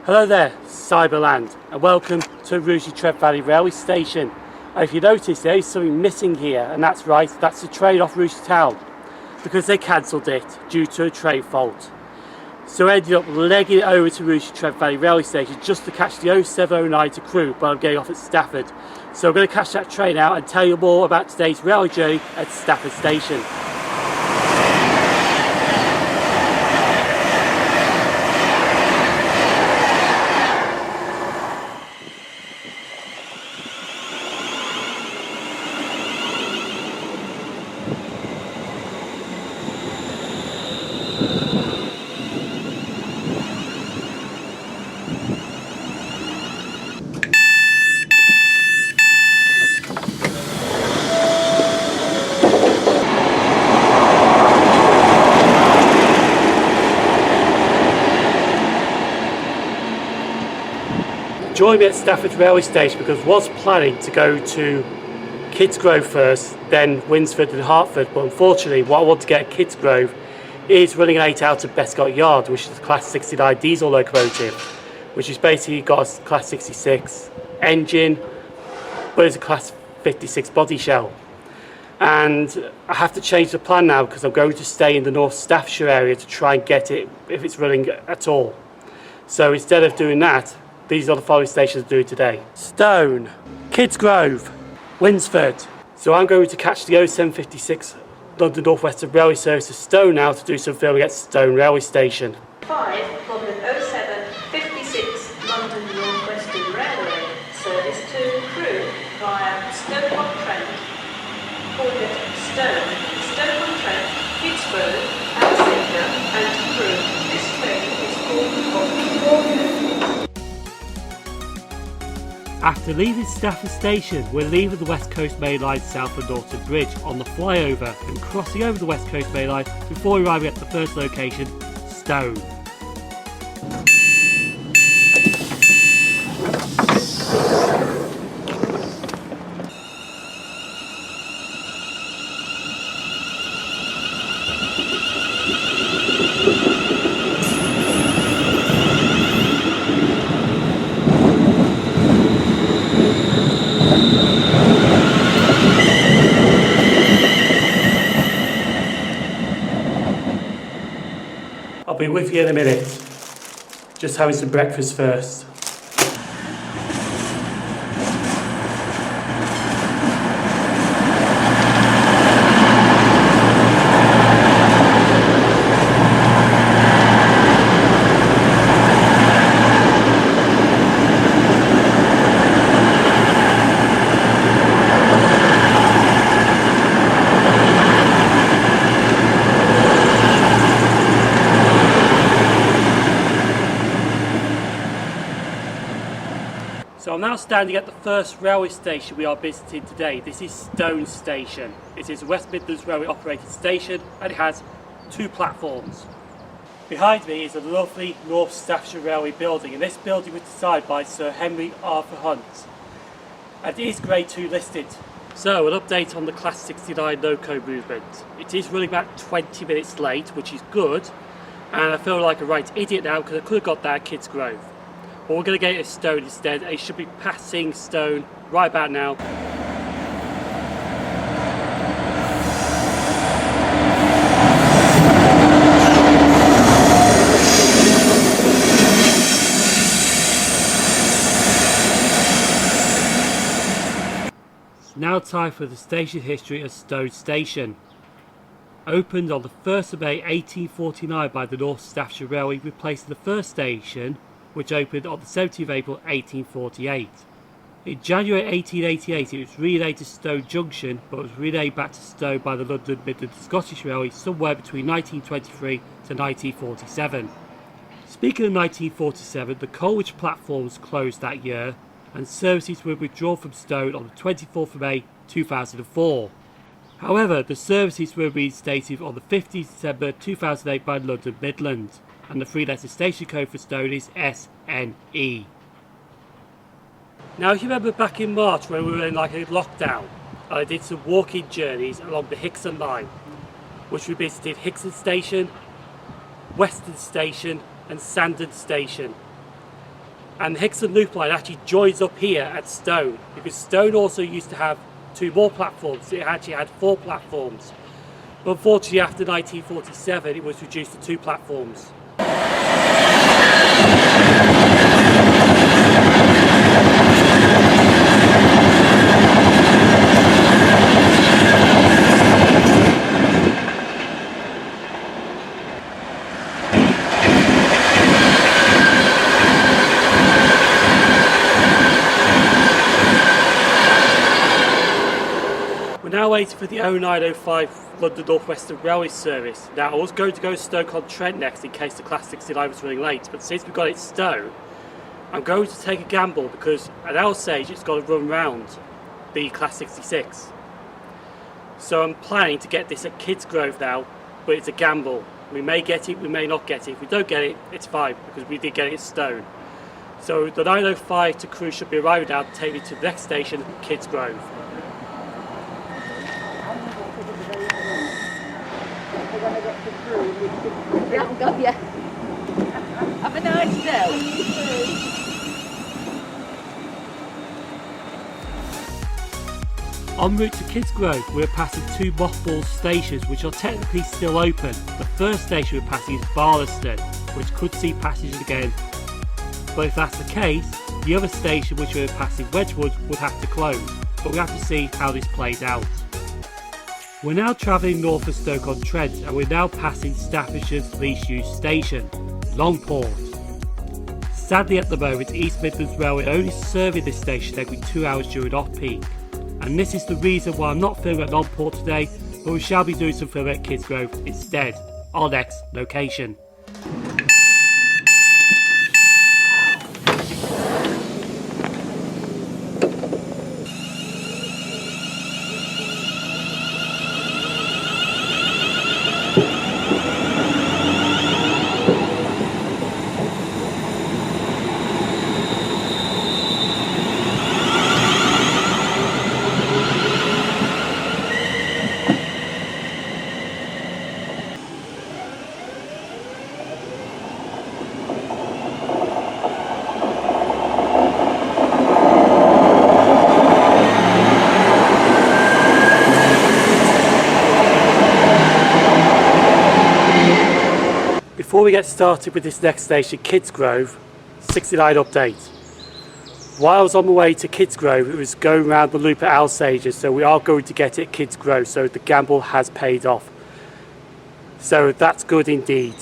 Hello there, Cyberland, and welcome to Rugeley Trent Valley Railway Station. If you notice, there is something missing here, and that's right, that's the train off Rugeley Town, because they cancelled it due to a train fault. So I ended up legging it over to Rugeley Trent Valley Railway Station just to catch the 0709 to Crewe, but I'm getting off at Stafford. So I'm going to catch that train out and tell you more about today's railway journey at Stafford Station. Join me at Stafford Railway Station because I was planning to go to Kidsgrove first, then Winsford and Hartford, but unfortunately what I want to get at Kidsgrove is running late out of Bescott Yard, which is a Class 69 Diesel Locomotive, which is basically got a Class 66 engine, but it's a Class 56 body shell. And I have to change the plan now because I'm going to stay in the North Staffordshire area to try and get it if it's running at all. So instead of doing that, these are the following stations I'm doing today: Stone, Kidsgrove, Winsford. So I'm going to catch the 0756 London Northwestern Railway service to Stone now to do some filming at Stone Railway Station. 5 from the 0756 London Northwestern Railway service to Crewe via Stoke-on-Trent, called it Stone, Stoke-on-Trent, Kidsgrove, Alexandra and Crewe. This train is called After leaving Stafford Station, we're leaving the West Coast Main Line south of Acton Bridge on the flyover and crossing over the West Coast Main Line before arriving at the first location, Stone. I'll be with you in a minute. Just having some breakfast first. So I'm now standing at the first railway station we are visiting today. This is Stone Station. It is a West Midlands Railway operated station and it has 2 platforms. Behind me is a lovely North Staffordshire Railway building, and this building was designed by Sir Henry Arthur Hunt and it is Grade 2 listed. So an update on the Class 69 loco movement. It is running about 20 minutes late, which is good, and I feel like a right idiot now because I could have got that at Kidsgrove. But we're going to get it at Stone instead. It should be passing Stone right about now. It's now time for the station history of Stone Station. Opened on the 1st of May 1849 by the North Staffordshire Railway, replacing the first station, which opened on the 17th of April 1848. In January 1888 it was renamed to Stone Junction, but was renamed back to Stone by the London Midland Scottish Railway somewhere between 1923 to 1947. Speaking of 1947, the Coleridge platform was closed that year and services were withdrawn from Stone on the 24th of May 2004. However, the services were reinstated on the 15th of December 2008 by London Midland, and the 3-letter station code for Stone is SNE. Now, if you remember back in March when we were in like a lockdown, I did some walking journeys along the Hickson line, which we visited Hickson Station, Western Station and Sandon Station. And the Hickson Loop line actually joins up here at Stone, because Stone also used to have 2 more platforms. It actually had 4 platforms. But unfortunately after 1947 it was reduced to 2 platforms. Now waiting for the 0905 London Northwestern Railway service. Now I was going to go to Stoke-on-Trent next in case the Class 69 was running late, but since we've got it Stowe, I'm going to take a gamble because at our stage it's got to run round the Class 66. So I'm planning to get this at Kidsgrove now, but it's a gamble. We may get it, we may not get it. If we don't get it, it's fine because we did get it at Stone. So the 905 to Crewe should be arriving now to take me to the next station, Kidsgrove. When I get to Crewe, we haven't got yet. Have a nice day. En route to Kidsgrove, we're passing 2 mothballed stations which are technically still open. The first station we're passing is Barlaston, which could see passengers again. But if that's the case, the other station which we're passing, Wedgwood, would have to close. But we have to see how this plays out. We're now travelling north of Stoke-on-Trent and we're now passing Staffordshire's least used station, Longport. Sadly at the moment, East Midlands Railway only serving this station every 2 hours during off-peak. And this is the reason why I'm not filming at Longport today, but we shall be doing some filming at Kidsgrove instead, our next location. Before we get started with this next station, Kidsgrove, 69 update. While I was on my way to Kidsgrove, it was going around the loop at Alsager, so we are going to get it at Kidsgrove, so the gamble has paid off. So that's good indeed.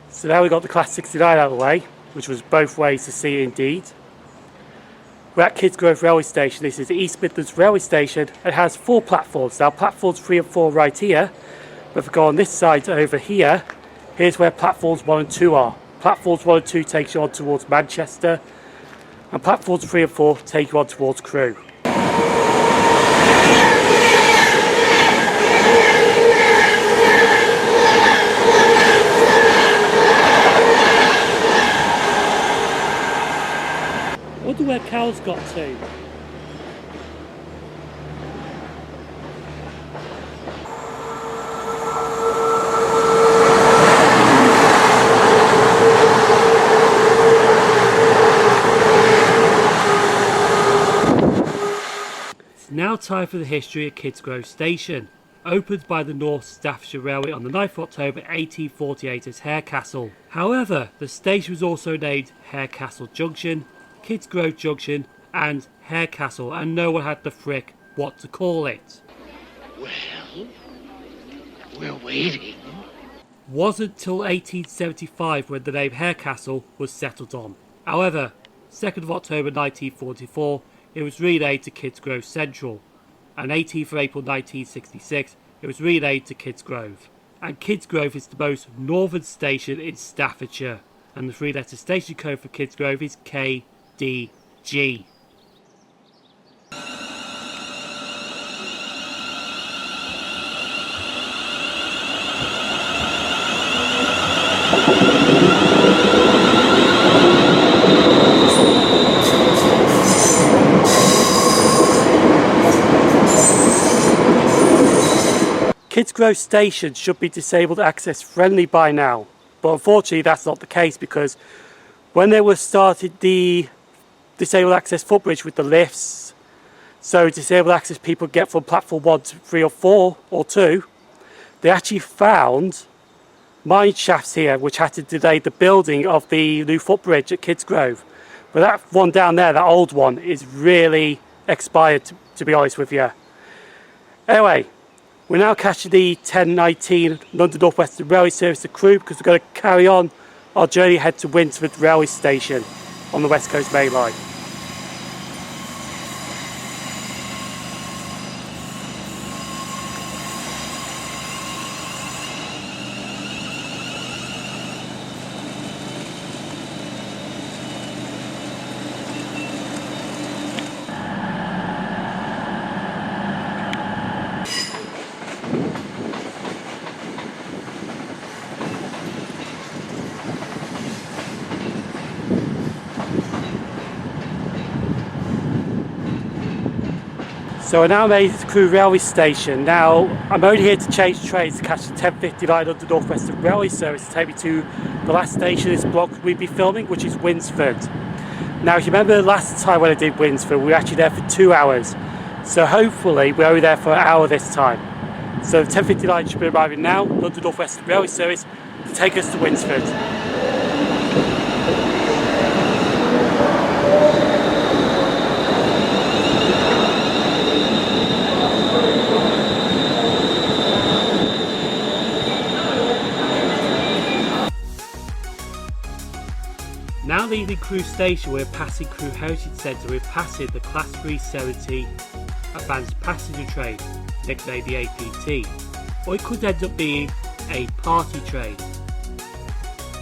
So now we've got the Class 69 out of the way, which was both ways to see it indeed. We're at Kidsgrove Railway Station. This is the East Midlands Railway Station. It has 4 platforms. Now platforms 3 and 4 right here, but if we go on this side over here, here's where platforms 1 and 2 are. Platforms 1 and 2 take you on towards Manchester, and platforms 3 and 4 take you on towards Crewe. I wonder where Cal's got to. It's now time for the history of Kidsgrove Station. Opened by the North Staffordshire Railway on the 9th of October 1848 as Harecastle. However, the station was also named Harecastle Junction, Kidsgrove Junction and Harecastle, and no one had the frick what to call it. Well, we're waiting. Wasn't till 1875 when the name Harecastle was settled on. However, 2nd of October 1944 it was renamed to Kidsgrove Central, and 18th of April 1966 it was renamed to Kidsgrove. And Kidsgrove is the most northern station in Staffordshire, and the 3-letter station code for Kidsgrove is KDG. Kidsgrove Station should be disabled access friendly by now, but unfortunately that's not the case, because when they were started the disabled access footbridge with the lifts, so disabled access people get from platform 1 to 3 or 4 or 2, they actually found mine shafts here which had to delay the building of the new footbridge at Kidsgrove. But that one down there, that old one, is really expired, to be honest with you. Anyway, we're now catching the 10:19 London Northwestern Railway service to Crewe, because we're going to carry on our journey ahead to Winsford Railway Station on the West Coast Main Line. So I now made it to Crewe Railway Station. Now, I'm only here to change trains to catch the 10:59 London Northwestern Railway service to take me to the last station of this block we'd be filming, which is Winsford. Now, if you remember last time when I did Winsford, we were actually there for 2 hours. So hopefully we're only there for an hour this time. So the 10:59 should be arriving now, London Northwestern Railway service, to take us to Winsford. Now leaving Crewe Station, we're passing Crewe Heritage Centre. We're passing the Class 370 Advanced Passenger Train, nicknamed the APT, or it could end up being a party train.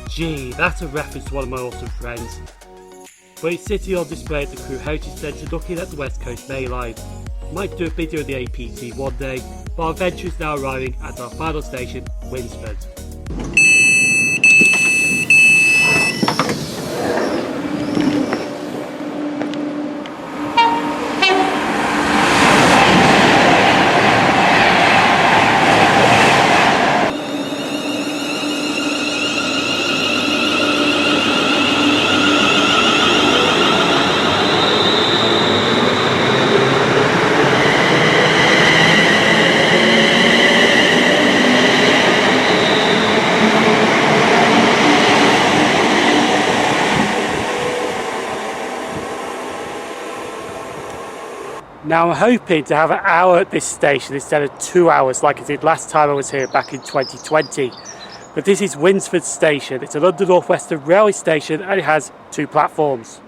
Gee, that's a reference to one of my awesome friends. But it's sitting on display at the Crewe Heritage Centre looking at the West Coast Main Line. Might do a video of the APT one day, but our adventure is now arriving at our final station, Winsford. Now I'm hoping to have an hour at this station instead of 2 hours like I did last time I was here back in 2020. But this is Winsford Station. It's a London Northwestern Railway station and it has 2 platforms.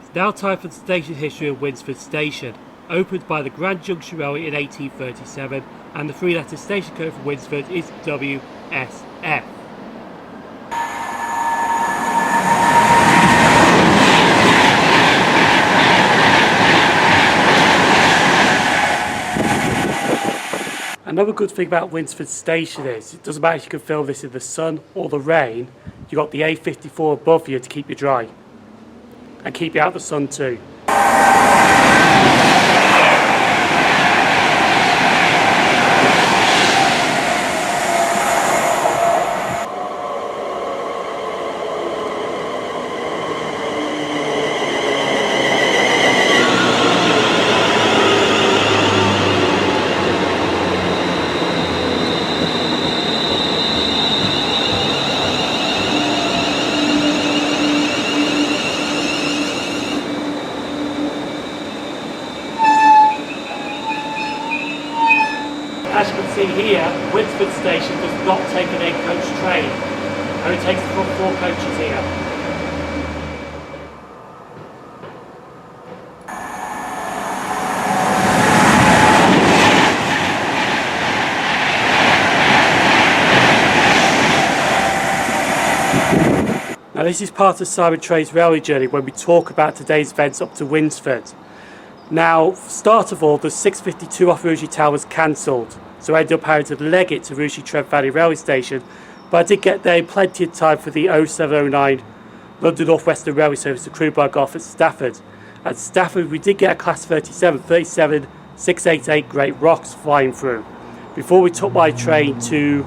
It's now time for the station history of Winsford Station. Opened by the Grand Junction Railway in 1837, and the 3-letter station code for Winsford is WSF. Another good thing about Winsford Station is it doesn't matter if you can film this in the sun or the rain, you've got the A54 above you to keep you dry and keep you out of the sun too. As you can see here, Winsford Station does not take an 8-coach train. It only takes the front 4 coaches here. Now this is part of Sim0nTrains railway journey when we talk about today's events up to Winsford. Now, start of all, the 6:52 off Rugeley Town was cancelled, so I ended up having to leg it to Rugeley Trent Valley railway station, but I did get there in plenty of time for the 0709 London Northwestern Railway service to Crewe by off at Stafford. At Stafford we did get a Class 37 688 Great Rocks flying through. Before we took my train to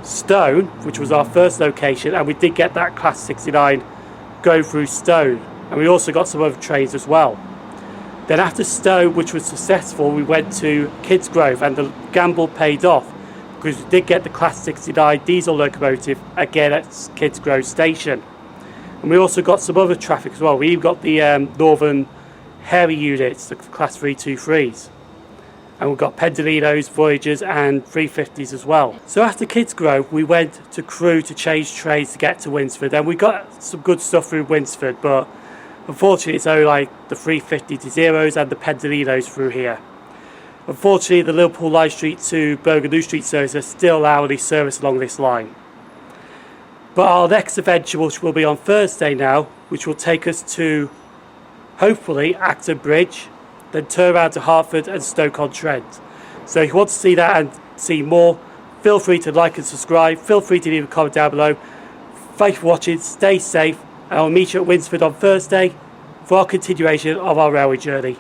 Stone, which was our first location, and we did get that Class 69 going through Stone, and we also got some other trains as well. Then after Stone, which was successful, we went to Kidsgrove, and the gamble paid off because we did get the Class 69 Diesel Locomotive again at Kidsgrove Station. And we also got some other traffic as well. We even got the Northern Hairy units, the Class 323s. And we've got Pendolinos, Voyagers and 350s as well. So after Kidsgrove, we went to Crewe to change trains to get to Winsford, and we got some good stuff through Winsford, but unfortunately it's only like the 350 Desiros and the Pendolinos through here. Unfortunately, the Liverpool Line Street to Bergen New Street service are still hourly service along this line. But our next adventure, which will be on Thursday now, which will take us to hopefully Acton Bridge, then turn around to Hartford and Stoke-on-Trent. So if you want to see that and see more, feel free to like and subscribe. Feel free to leave a comment down below. Thank you for watching, stay safe, and I'll meet you at Winsford on Thursday for our continuation of our railway journey.